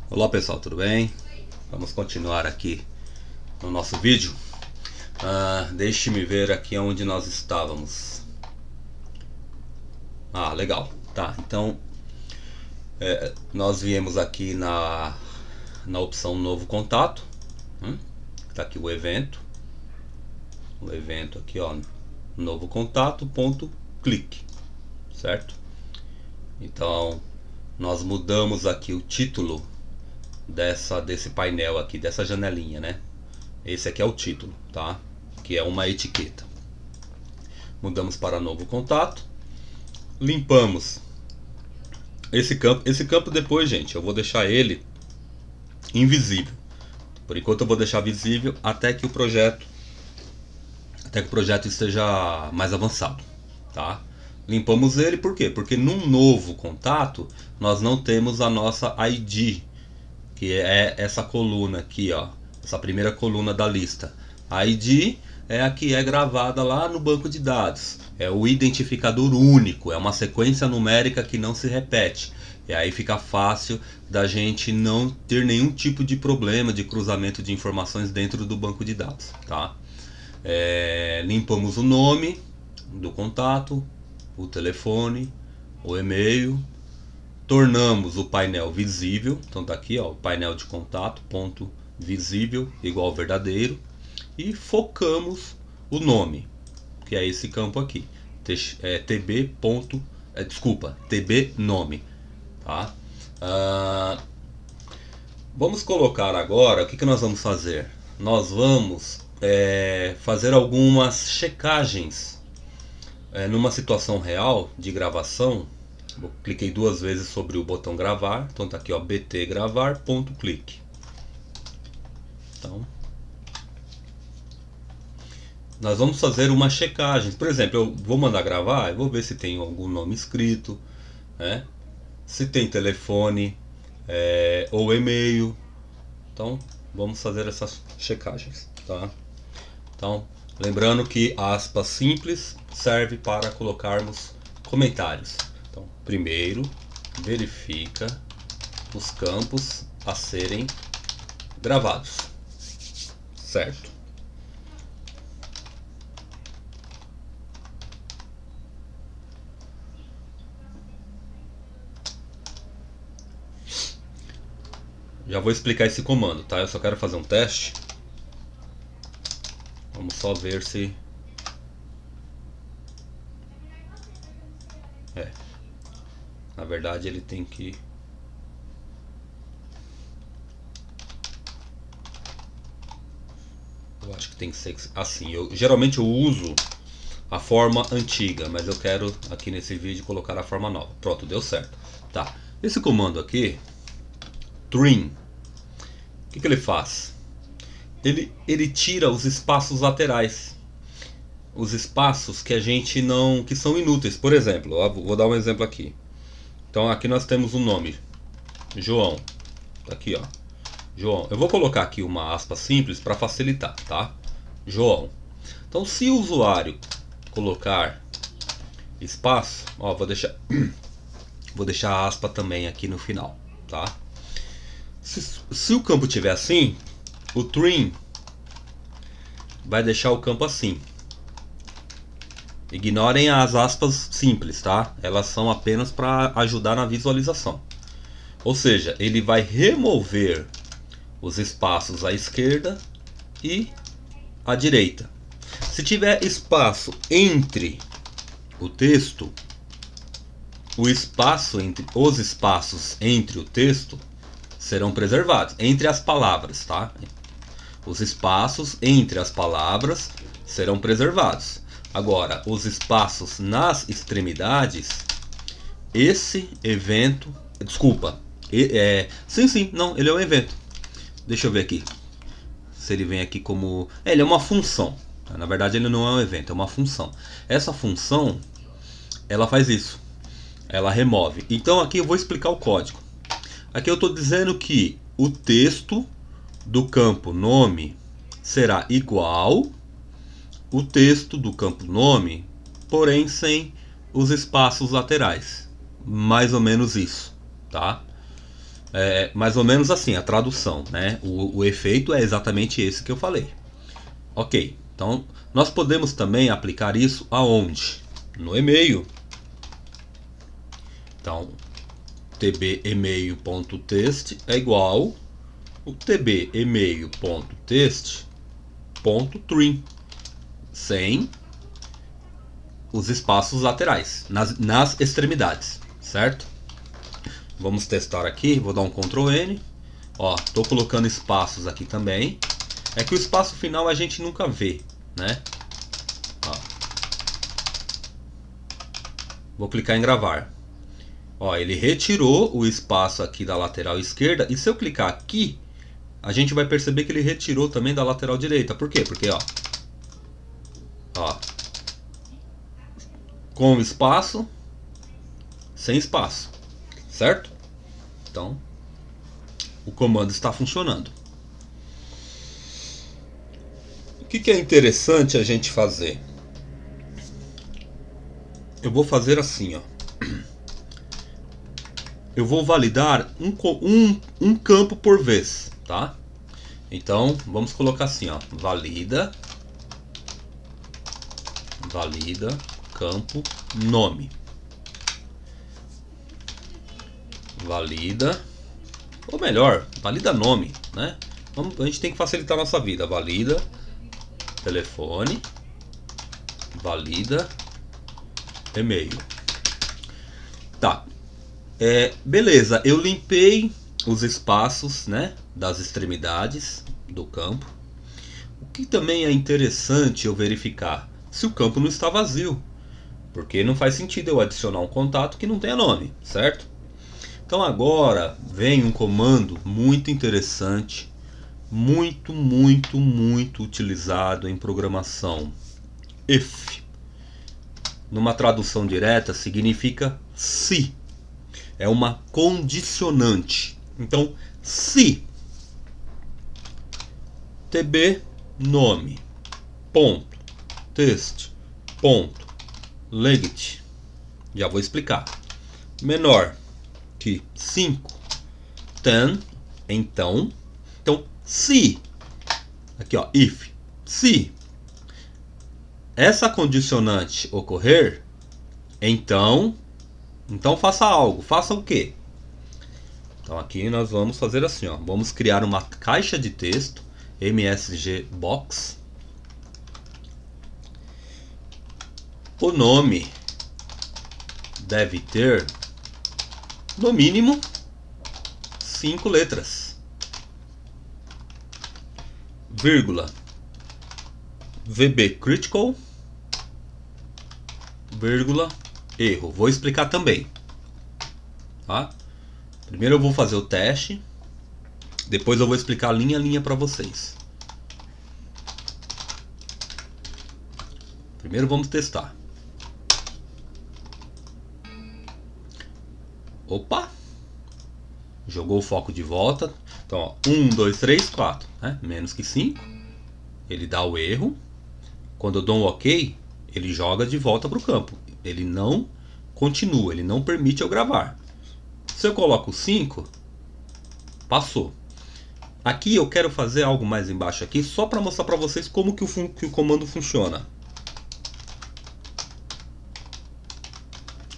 Olá pessoal, tudo bem? Vamos continuar aqui no nosso vídeo. Deixe-me ver aqui onde nós estávamos. Legal. Tá, então nós viemos aqui na opção novo contato. Tá aqui o evento. O evento aqui, ó, novo contato, ponto, clique. Certo? Então nós mudamos aqui o título desse painel aqui, dessa janelinha, né? Esse aqui é o título, tá? Que é uma etiqueta. Mudamos para novo contato. Limpamos esse campo. Esse campo depois, gente, eu vou deixar ele invisível. Por enquanto eu vou deixar visível até que o projeto esteja mais avançado, tá? Limpamos ele por quê? Porque num novo contato nós não temos a nossa ID, que é essa coluna aqui, ó, essa primeira coluna da lista. A ID é a que é gravada lá no banco de dados. É o identificador único, é uma sequência numérica que não se repete. E aí fica fácil da gente não ter nenhum tipo de problema de cruzamento de informações dentro do banco de dados, tá? Limpamos o nome do contato, o telefone, o e-mail. Tornamos o painel visível, então tá aqui, ó, o painel de contato, ponto visível, igual ao verdadeiro. E focamos o nome, que é esse campo aqui, tb nome, tá? Vamos colocar agora, o que nós vamos fazer? Nós vamos fazer algumas checagens numa situação real de gravação. Cliquei duas vezes sobre o botão gravar, então tá aqui, ó, bt gravar, ponto clique. Então nós vamos fazer uma checagem. Por exemplo, eu vou mandar gravar, eu vou ver se tem algum nome escrito, né? Se tem telefone ou e-mail. Então vamos fazer essas checagens, tá? Então lembrando que a aspa simples serve para colocarmos comentários. Então primeiro verifica os campos a serem gravados, certo? Já vou explicar esse comando, tá? Eu só quero fazer um teste. Vamos só ver se... Na verdade ele tem que... Eu acho que tem que ser assim. Geralmente eu uso a forma antiga, mas eu quero aqui nesse vídeo colocar a forma nova. Pronto, deu certo. Tá. Esse comando aqui, trim, o que ele faz? Ele tira os espaços laterais, os espaços que a gente não, que são inúteis. Por exemplo, vou dar um exemplo aqui. Então aqui nós temos um nome, João. Tá aqui, ó, João. Eu vou colocar aqui uma aspa simples para facilitar, tá? João. Então se o usuário colocar espaço, ó, vou deixar a aspa também aqui no final, tá? Se o campo tiver assim, o trim vai deixar o campo assim. Ignorem as aspas simples, tá? Elas são apenas para ajudar na visualização. Ou seja, ele vai remover os espaços à esquerda e à direita. Se tiver espaço entre o texto, os espaços entre o texto serão preservados, entre as palavras, tá? Os espaços entre as palavras serão preservados. Agora, os espaços nas extremidades, esse evento... Desculpa. Sim, não, ele é um evento. Deixa eu ver aqui. Se ele vem aqui como... ele é uma função. Na verdade, ele não é um evento, é uma função. Essa função, ela faz isso. Ela remove. Então, aqui eu vou explicar o código. Aqui eu estou dizendo que o texto do campo nome será igual o texto do campo nome, porém sem os espaços laterais. Mais ou menos isso, tá? É mais ou menos assim a tradução, né? O efeito é exatamente esse que eu falei. Ok, então nós podemos também aplicar isso aonde? No e-mail. Então, tbemail.txt é igual o tbemail.txt.trim, sem os espaços laterais, nas extremidades, certo? Vamos testar aqui, vou dar um Ctrl N. Ó, tô colocando espaços aqui também. É que o espaço final a gente nunca vê, né? Ó. Vou clicar em gravar. Ó, ele retirou o espaço aqui da lateral esquerda. E se eu clicar aqui, a gente vai perceber que ele retirou também da lateral direita. Por quê? Porque, ó, com espaço, sem espaço, certo? Então, o comando está funcionando. O que é interessante a gente fazer? Eu vou fazer assim, ó. Eu vou validar um campo por vez, tá? Então, vamos colocar assim, ó. Valida campo nome. Valida, ou melhor, valida nome, né? A gente tem que facilitar a nossa vida. Valida telefone, valida e-mail. Tá. Beleza, eu limpei os espaços, né, das extremidades do campo. O que também é interessante eu verificar se o campo não está vazio, porque não faz sentido eu adicionar um contato que não tenha nome, certo? Então agora vem um comando muito interessante, muito utilizado em programação. If, numa tradução direta, significa se. É uma condicionante. Então, se tb nome ponto text ponto length, já vou explicar, menor que 5, then, então se, aqui ó, if, se essa condicionante ocorrer, então faça algo. Faça o quê? Então aqui nós vamos fazer assim, ó. Vamos criar uma caixa de texto MSG Box. O nome deve ter no mínimo 5 letras. Vírgula VB Critical, vírgula erro. Vou explicar também, tá? Primeiro eu vou fazer o teste, depois eu vou explicar linha a linha para vocês. Primeiro vamos testar. Opa! Jogou o foco de volta. Então, ó, 1, 2, 3, 4, né? Menos que 5. Ele dá o erro. Quando eu dou um OK, ele joga de volta para o campo. Ele não continua, ele não permite eu gravar. Se eu coloco 5, passou. Aqui eu quero fazer algo mais embaixo aqui, só para mostrar para vocês como que o comando funciona.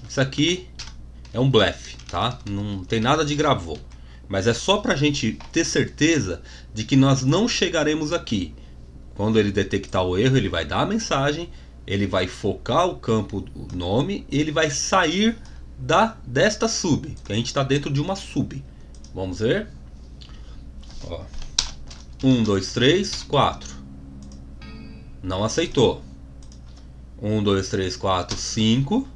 Isso aqui é um blefe, tá? Não tem nada de gravou. Mas é só para a gente ter certeza de que nós não chegaremos aqui. Quando ele detectar o erro, ele vai dar a mensagem, ele vai focar o campo o nome, e ele vai sair desta sub, que a gente está dentro de uma sub. Vamos ver. Ó. 1, 2, 3, 4. Não aceitou. 1, 2, 3, 4, 5.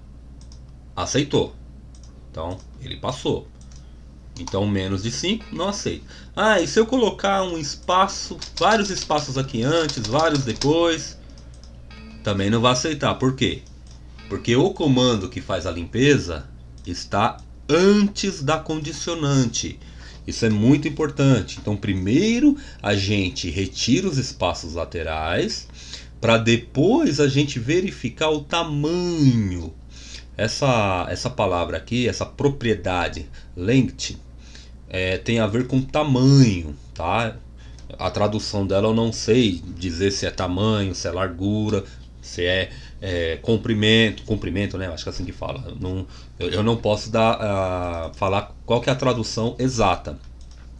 Aceitou. Então ele passou. Então menos de 5 não aceita. Ah, e se eu colocar um espaço, vários espaços aqui antes, vários depois, também não vai aceitar. Por quê? Porque o comando que faz a limpeza está antes da condicionante. Isso é muito importante. Então primeiro a gente retira os espaços laterais, para depois a gente verificar o tamanho. Essa palavra aqui, essa propriedade length, tem a ver com tamanho, tá? A tradução dela eu não sei dizer se é tamanho, se é largura, se é comprimento, né? Acho que é assim que fala. Eu não posso falar qual que é a tradução exata.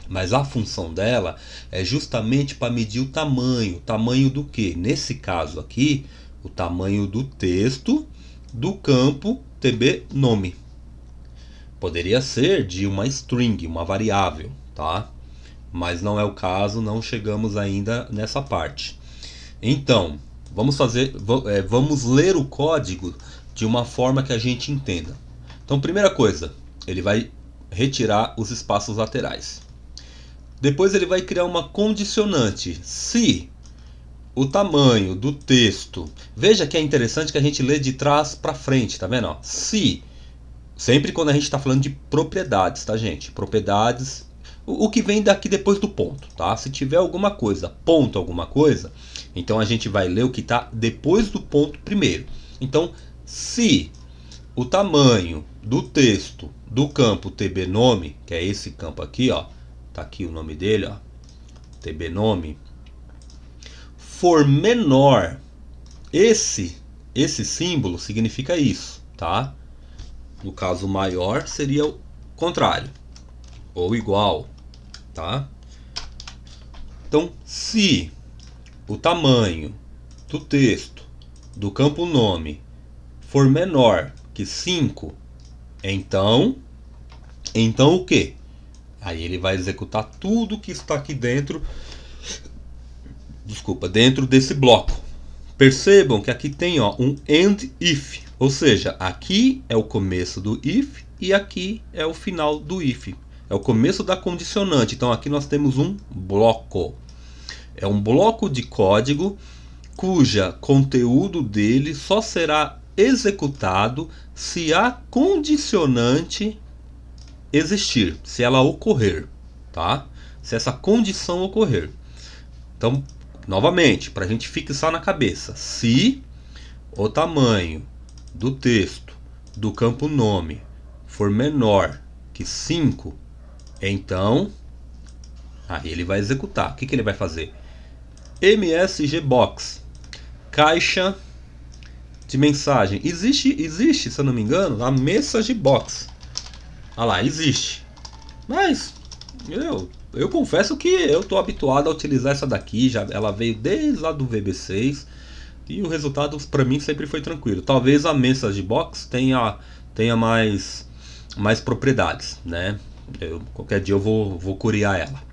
Mas a função dela é justamente para medir o tamanho. Tamanho do que? Nesse caso aqui, o tamanho do texto do campo TB nome. Poderia ser de uma string, uma variável, tá? Mas não é o caso, não chegamos ainda nessa parte. Então, vamos ler o código de uma forma que a gente entenda. Então, primeira coisa, ele vai retirar os espaços laterais. Depois ele vai criar uma condicionante. Se o tamanho do texto... Veja que é interessante que a gente lê de trás para frente, tá vendo? Se, sempre quando a gente está falando de propriedades, tá, gente? Propriedades, o que vem daqui depois do ponto, tá? Se tiver alguma coisa, ponto alguma coisa, então a gente vai ler o que está depois do ponto primeiro. Então, se o tamanho do texto do campo tbnome, que é esse campo aqui, ó, tá aqui o nome dele, ó, tbnome, for menor, esse símbolo significa isso, tá? No caso maior seria o contrário, ou igual, tá? Então, se o tamanho do texto do campo nome for menor que 5, então o que? Aí ele vai executar tudo que está aqui dentro, dentro desse bloco. Percebam que aqui tem, ó, um end if, ou seja, aqui é o começo do if e aqui é o final do if. É o começo da condicionante. Então aqui nós temos um bloco. É um bloco de código cuja conteúdo dele só será executado se a condicionante existir, se ela ocorrer, tá? Se essa condição ocorrer. Então, novamente, para a gente fixar na cabeça, se o tamanho do texto do campo nome for menor que 5, então aí ele vai executar. O que ele vai fazer? MSGBox, caixa de mensagem. Existe, se eu não me engano, a MessageBox. Ah lá, existe. Mas eu confesso que eu estou habituado a utilizar essa daqui. Ela veio desde lá do VB6 e o resultado para mim sempre foi tranquilo. Talvez a MessageBox tenha mais propriedades, né? Qualquer dia eu vou curiar ela.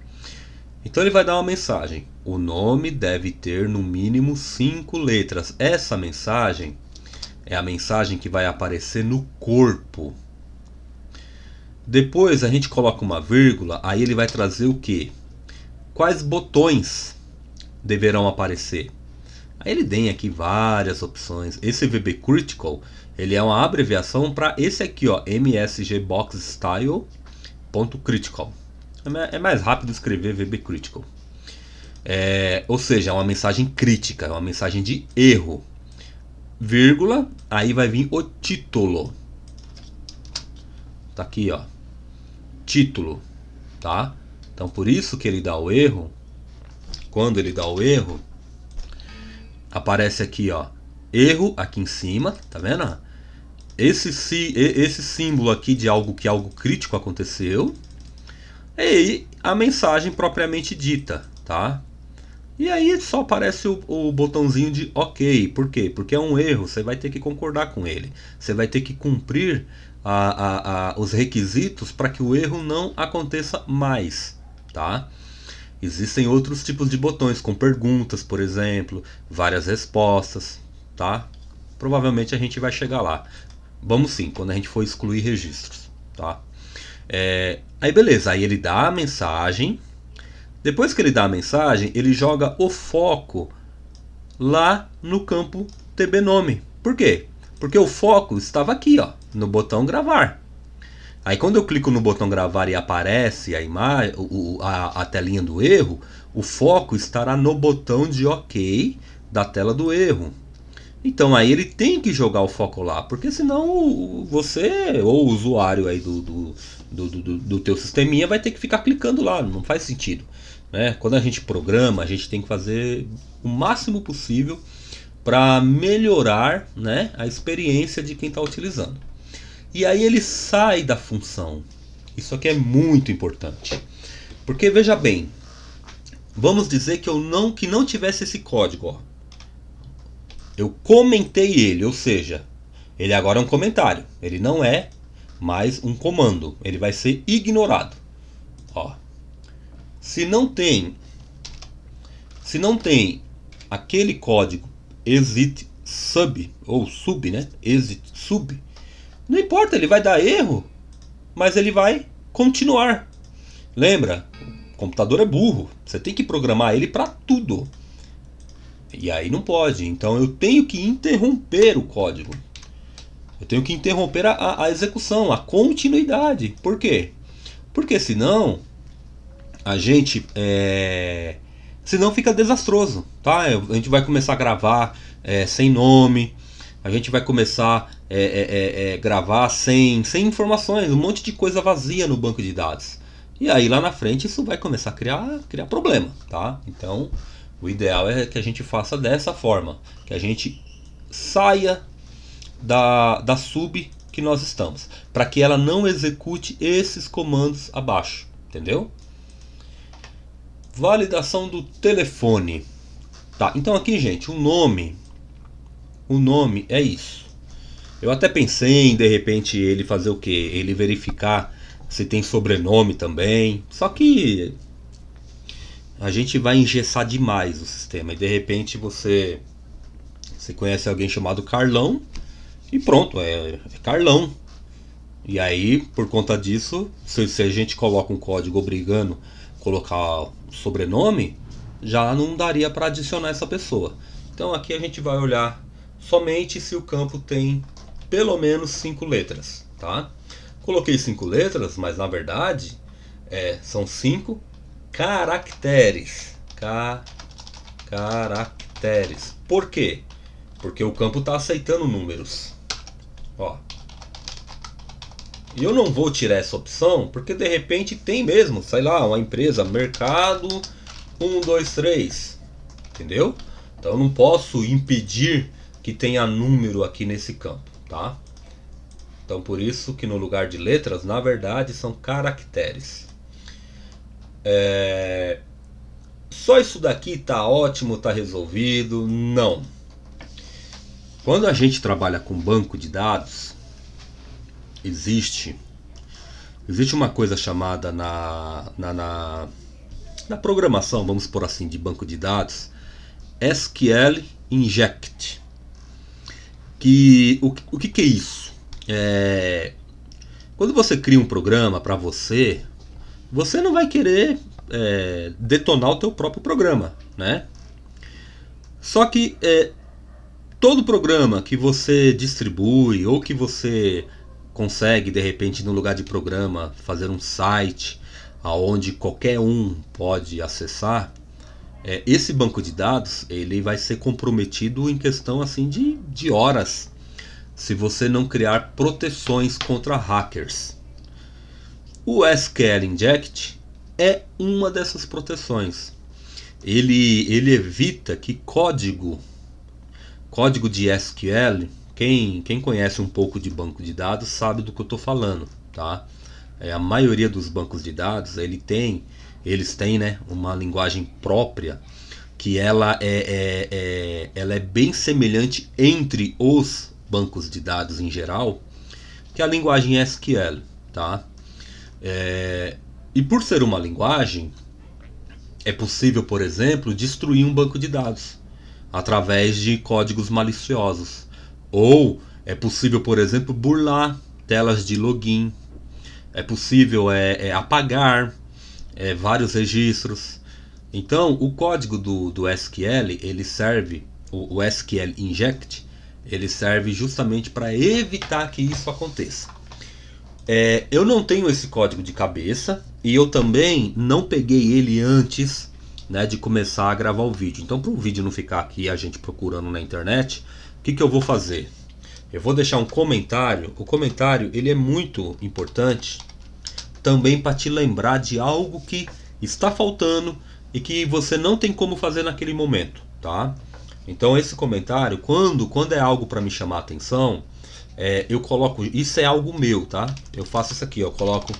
Então ele vai dar uma mensagem. O nome deve ter no mínimo 5 letras. Essa mensagem é a mensagem que vai aparecer no corpo. Depois a gente coloca uma vírgula, aí ele vai trazer o que? Quais botões deverão aparecer? Aí ele tem aqui várias opções. Esse VB Critical, ele é uma abreviação para esse aqui, ó, msgboxstyle.critical. É mais rápido escrever VB Critical. Ou seja, é uma mensagem crítica, é uma mensagem de erro. Vírgula, aí vai vir o título. Tá aqui, ó. Título, tá? Então por isso que ele dá o erro. Quando ele dá o erro, aparece aqui, ó, erro aqui em cima, tá vendo? Esse símbolo aqui de algo crítico aconteceu. E a mensagem propriamente dita, tá? E aí só aparece o botãozinho de OK. Por quê? Porque é um erro, você vai ter que concordar com ele. Você vai ter que cumprir os requisitos para que o erro não aconteça mais, tá? Existem outros tipos de botões, com perguntas, por exemplo, várias respostas, tá? Provavelmente a gente vai chegar lá. Vamos sim, quando a gente for excluir registros, tá? Aí beleza, aí ele dá a mensagem. Depois que ele dá a mensagem, ele joga o foco lá no campo tbnome. Por quê? Porque o foco estava aqui, ó, no botão gravar. Aí quando eu clico no botão gravar e aparece a imagem, a telinha do erro, o foco estará no botão de OK da tela do erro. Então aí ele tem que jogar o foco lá, porque senão você ou o usuário aí do teu sisteminha vai ter que ficar clicando lá, não faz sentido, né? Quando a gente programa, a gente tem que fazer o máximo possível para melhorar, né, a experiência de quem está utilizando. E aí ele sai da função. Isso aqui é muito importante, porque veja bem, vamos dizer que que não tivesse esse código, ó. Eu comentei ele, ou seja, ele agora é um comentário, ele não é mais um comando, ele vai ser ignorado. Ó, se não tem aquele código exit sub ou sub, né? Exit sub, não importa, ele vai dar erro, mas ele vai continuar. Lembra? O computador é burro, você tem que programar ele para tudo. E aí não pode, então eu tenho que interromper o código. Eu tenho que interromper a execução, a continuidade. Por quê? Porque senão a gente senão fica desastroso, tá? A gente vai começar a gravar sem nome, a gente vai começar a gravar sem informações, um monte de coisa vazia no banco de dados. E aí lá na frente isso vai começar a criar problema, tá? Então o ideal é que a gente faça dessa forma, que a gente saia da sub que nós estamos, para que ela não execute esses comandos abaixo, entendeu? Validação do telefone. Tá, então aqui, gente, o nome é isso. Eu até pensei em, de repente, ele fazer o que? Ele verificar se tem sobrenome também. Só que a gente vai engessar demais o sistema. E de repente você conhece alguém chamado Carlão e pronto, é Carlão. E aí, por conta disso, se a gente coloca um código obrigando colocar o sobrenome, já não daria para adicionar essa pessoa. Então aqui a gente vai olhar somente se o campo tem pelo menos 5 letras, tá? Coloquei 5 letras, mas na verdade são 5 caracteres. Caracteres. Por quê? Porque o campo está aceitando números. Ó. E eu não vou tirar essa opção, porque de repente tem mesmo, sei lá, uma empresa, mercado 123, entendeu? Então eu não posso impedir que tenha número aqui nesse campo, tá? Então por isso que no lugar de letras, na verdade, são caracteres. Só isso daqui tá ótimo, tá resolvido? Não. Quando a gente trabalha com banco de dados, existe uma coisa chamada na programação, vamos por assim, de banco de dados, SQL Inject. O que é isso? Quando você cria um programa para você não vai querer detonar o teu próprio programa, né? Só que todo programa que você distribui ou que você consegue de repente no lugar de programa fazer um site aonde qualquer um pode acessar, esse banco de dados ele vai ser comprometido em questão assim de horas, se você não criar proteções contra hackers. O SQL Inject é uma dessas proteções. Ele evita que código de SQL, quem conhece um pouco de banco de dados sabe do que eu estou falando, tá? A maioria dos bancos de dados eles têm, né, uma linguagem própria que ela é bem semelhante entre os bancos de dados em geral, que é a linguagem SQL, tá? E por ser uma linguagem, é possível, por exemplo, destruir um banco de dados através de códigos maliciosos. Ou é possível, por exemplo, burlar telas de login. É possível apagar vários registros. Então, o código do SQL, ele serve, o SQL Inject, ele serve justamente para evitar que isso aconteça. Eu não tenho esse código de cabeça e eu também não peguei ele antes, né, de começar a gravar o vídeo. Então, para o vídeo não ficar aqui a gente procurando na internet, o que eu vou fazer? Eu vou deixar um comentário. O comentário ele é muito importante também para te lembrar de algo que está faltando e que você não tem como fazer naquele momento, tá? Então esse comentário, quando é algo para me chamar a atenção, eu coloco, isso é algo meu, tá? Eu faço isso aqui, ó, coloco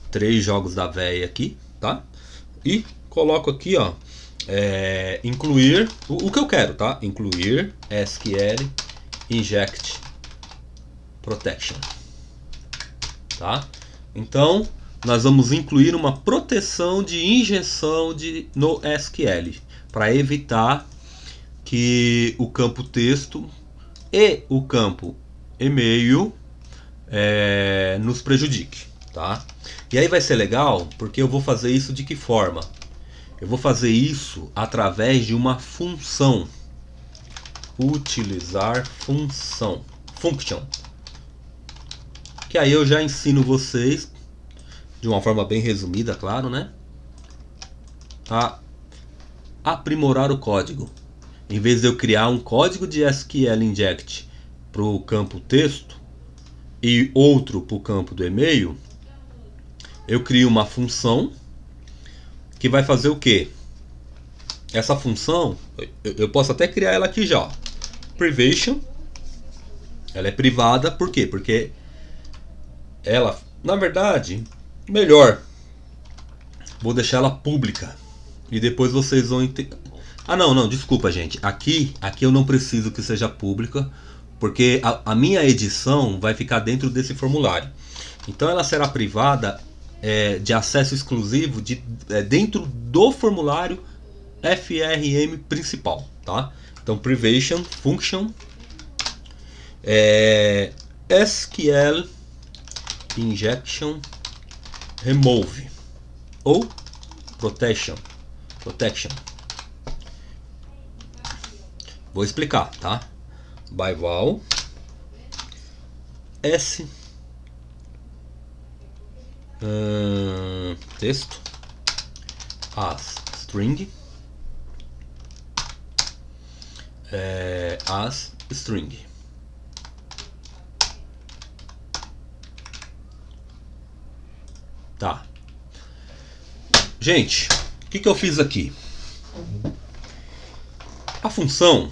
3 jogos da véia aqui, tá? E coloco aqui, ó, incluir o que eu quero, tá? Incluir SQL inject protection, tá? Então nós vamos incluir uma proteção de injeção no SQL para evitar que o campo texto e o campo e-mail nos prejudique, tá? E aí vai ser legal porque eu vou fazer isso de que forma? Eu vou fazer isso através de uma função. Utilizar função. Function. Que aí eu já ensino vocês, de uma forma bem resumida, claro, né? A aprimorar o código. Em vez de eu criar um código de SQL inject para o campo texto e outro para o campo do e-mail, eu crio uma função que vai fazer o quê? Essa função, eu posso até criar ela aqui já. Privation. Ela é privada, por quê? Porque ela, na verdade, melhor, vou deixar ela pública. E depois vocês vão entender. Ah, não, desculpa, gente. Aqui eu não preciso que seja pública, porque a minha edição vai ficar dentro desse formulário. Então ela será privada de acesso exclusivo dentro do formulário FRM principal, tá? Então privation function SQL injection remove ou protection. Vou explicar, tá? By val s texto as string as string. Tá. Gente, o que eu fiz aqui? A função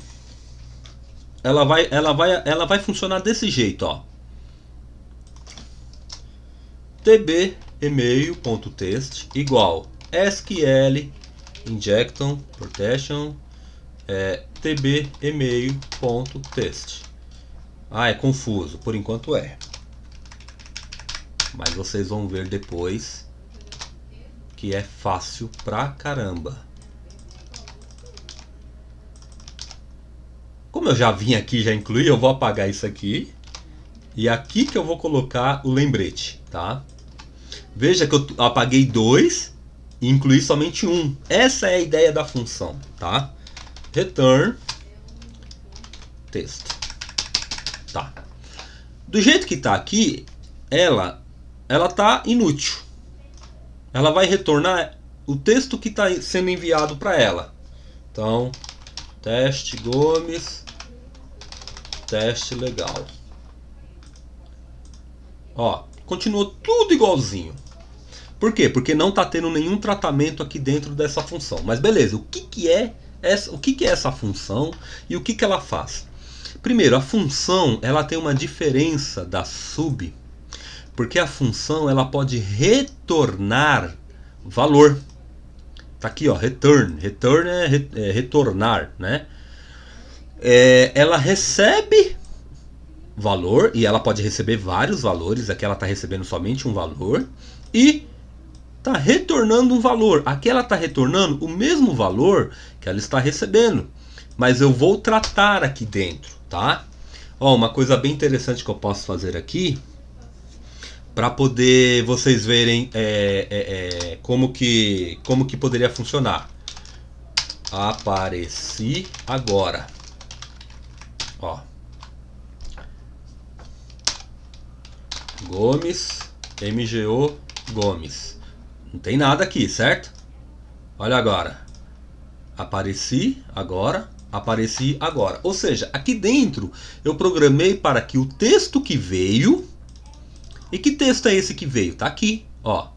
ela vai funcionar desse jeito, ó. tb email.txt igual SQL injection protection tb email.txt. Ah, é confuso, por enquanto é. Mas vocês vão ver depois que é fácil pra caramba. Como eu já vim aqui, já incluí, eu vou apagar isso aqui. E aqui que eu vou colocar o lembrete, tá? Veja que eu apaguei 2 e incluí somente 1. Essa é a ideia da função, tá? Return texto. Tá. Do jeito que tá aqui, ela tá inútil. Ela vai retornar o texto que está sendo enviado para ela. Então, teste Gomes, teste legal. Ó, continuou tudo igualzinho. Por quê? Porque não está tendo nenhum tratamento aqui dentro dessa função. Mas beleza, o que é essa função e o que ela faz? Primeiro, a função ela tem uma diferença da sub, porque a função ela pode retornar valor. Tá aqui, ó, return. Return é retornar, né? Ela recebe valor e ela pode receber vários valores. Aqui ela está recebendo somente um valor e está retornando um valor. Aqui ela está retornando o mesmo valor que ela está recebendo, mas eu vou tratar aqui dentro, tá? Ó, uma coisa bem interessante que eu posso fazer aqui para poder vocês verem como que poderia funcionar. Apareci agora, ó, Gomes, MGO Gomes. Não tem nada aqui, certo? Olha agora. Apareci agora. Apareci agora. Ou seja, aqui dentro eu programei para que o texto que veio... E que texto é esse que veio? Tá aqui, Ó,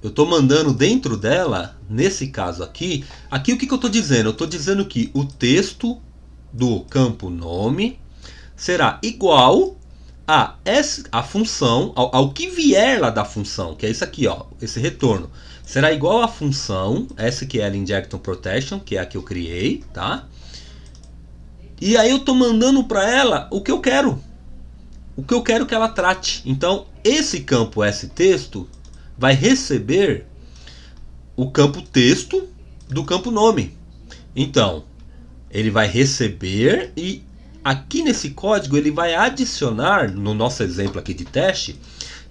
eu estou mandando dentro dela, nesse caso aqui, o que eu estou dizendo? Eu estou dizendo que o texto do campo nome será igual a função, ao que vier lá da função, que é isso aqui, ó, esse retorno. Será igual à função SQL Injection Protection, que é a que eu criei, tá? E aí eu estou mandando para ela o que eu quero. O que eu quero que ela trate. Então, esse campo STexto vai receber o campo texto do campo nome. Então, ele vai receber e aqui nesse código ele vai adicionar, no nosso exemplo aqui de teste,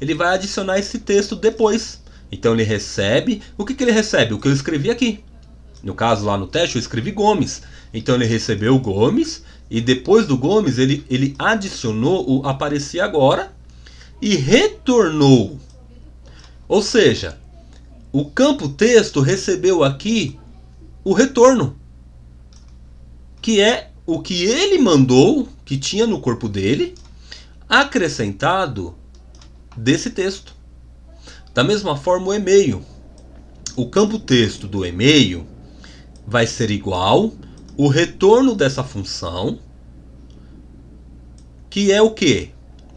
ele vai adicionar esse texto depois. Então ele recebe, o que ele recebe? O que eu escrevi aqui. No caso lá no teste eu escrevi Gomes. Então ele recebeu o Gomes e depois do Gomes ele adicionou o aparecer agora e retornou. Ou seja, o campo texto recebeu aqui o retorno, que é o que ele mandou, que tinha no corpo dele, acrescentado desse texto. Da mesma forma o e-mail. O campo texto do e-mail vai ser igual o retorno dessa função, que é o quê?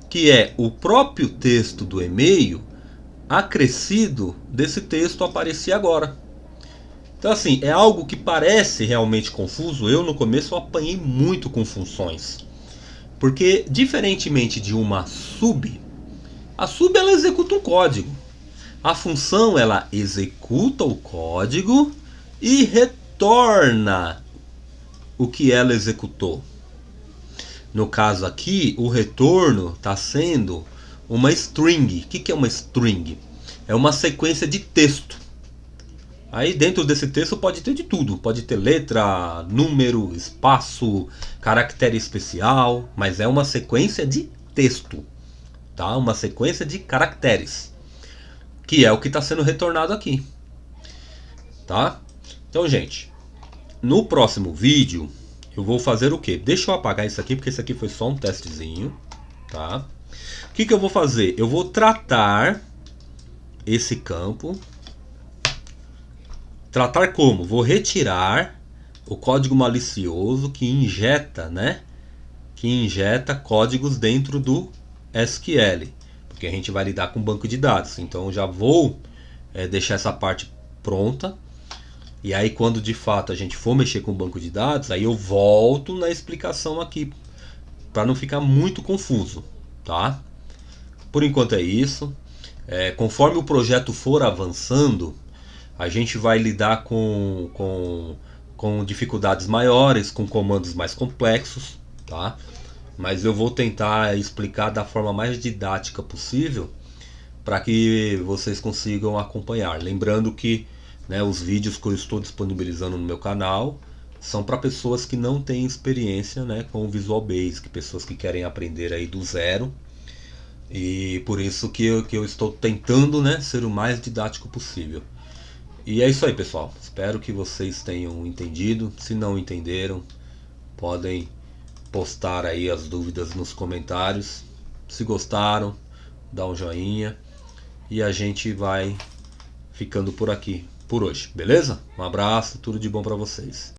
Que é o próprio texto do e-mail acrescido desse texto aparecer agora. Então assim, é algo que parece realmente confuso. Eu no começo eu apanhei muito com funções. Porque diferentemente de uma sub, a sub ela executa um código. A função ela executa o código e retorna o que ela executou. No caso aqui, o retorno está sendo uma string. O que é uma string? É uma sequência de texto. Aí dentro desse texto pode ter de tudo. Pode ter letra, número, espaço, caractere especial. Mas é uma sequência de texto. Tá? Uma sequência de caracteres. Que é o que está sendo retornado aqui. Tá? Então, gente, no próximo vídeo eu vou fazer o que? Deixa eu apagar isso aqui, porque isso aqui foi só um testezinho. Tá? O que eu vou fazer? Eu vou tratar esse campo. Tratar como? Vou retirar o código malicioso que injeta, né? Que injeta códigos dentro do SQL. Porque a gente vai lidar com banco de dados. Então eu já vou deixar essa parte pronta. E aí quando de fato a gente for mexer com o banco de dados, aí eu volto na explicação aqui. Para não ficar muito confuso. Tá? Por enquanto é isso. Conforme o projeto for avançando, a gente vai lidar com dificuldades maiores, com comandos mais complexos, tá? Mas eu vou tentar explicar da forma mais didática possível para que vocês consigam acompanhar. Lembrando que, né, os vídeos que eu estou disponibilizando no meu canal são para pessoas que não têm experiência, né, com o Visual Basic, pessoas que querem aprender aí do zero. E por isso que eu estou tentando, né, ser o mais didático possível. E é isso aí, pessoal. Espero que vocês tenham entendido. Se não entenderam, podem postar aí as dúvidas nos comentários. Se gostaram, dá um joinha. E a gente vai ficando por aqui por hoje, beleza? Um abraço, tudo de bom para vocês.